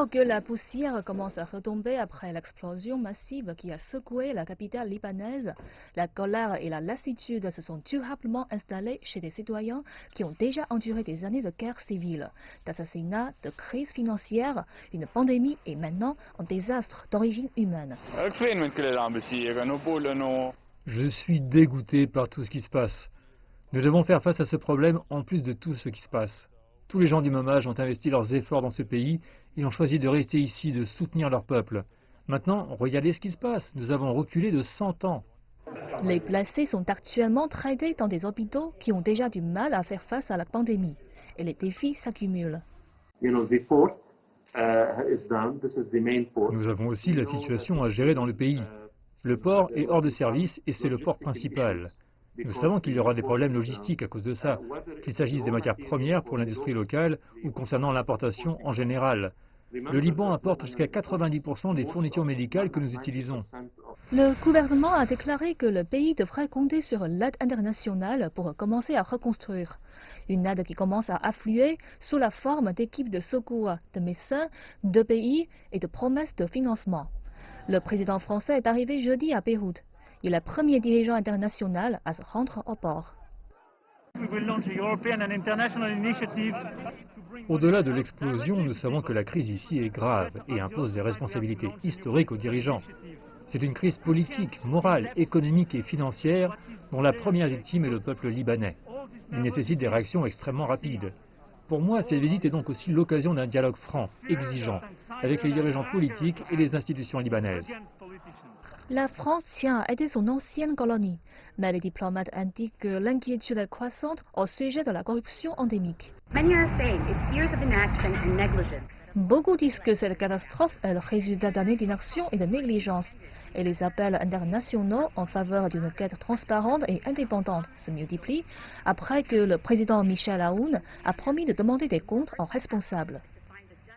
Alors que la poussière commence à retomber après l'explosion massive qui a secoué la capitale libanaise, la colère et la lassitude se sont durablement installées chez des citoyens qui ont déjà enduré des années de guerre civile, d'assassinats, de crise financière, une pandémie et maintenant un désastre d'origine humaine. Je suis dégoûté par tout ce qui se passe. Nous devons faire face à ce problème en plus de tout ce qui se passe. Tous les gens du même âge ont investi leurs efforts dans ce pays et ont choisi de rester ici, de soutenir leur peuple. Maintenant, regardez ce qui se passe. Nous avons reculé de 100 ans. Les blessés sont actuellement traités dans des hôpitaux qui ont déjà du mal à faire face à la pandémie. Et les défis s'accumulent. Nous avons aussi la situation à gérer dans le pays. Le port est hors de service et c'est le port principal. Nous savons qu'il y aura des problèmes logistiques à cause de ça, qu'il s'agisse des matières premières pour l'industrie locale ou concernant l'importation en général. Le Liban importe jusqu'à 90% des fournitures médicales que nous utilisons. Le gouvernement a déclaré que le pays devrait compter sur l'aide internationale pour commencer à reconstruire. Une aide qui commence à affluer sous la forme d'équipes de secours, de médecins, de pays et de promesses de financement. Le président français est arrivé jeudi à Beyrouth. Il est le premier dirigeant international à se rendre au port. Au-delà de l'explosion, nous savons que la crise ici est grave et impose des responsabilités historiques aux dirigeants. C'est une crise politique, morale, économique et financière dont la première victime est le peuple libanais. Il nécessite des réactions extrêmement rapides. Pour moi, cette visite est donc aussi l'occasion d'un dialogue franc, exigeant, avec les dirigeants politiques et les institutions libanaises. La France tient à aider son ancienne colonie, mais les diplomates indiquent que l'inquiétude est croissante au sujet de la corruption endémique. Beaucoup disent que cette catastrophe est le résultat d'années d'inaction et de négligence, et les appels internationaux en faveur d'une enquête transparente et indépendante se multiplient après que le président Michel Aoun a promis de demander des comptes aux responsables.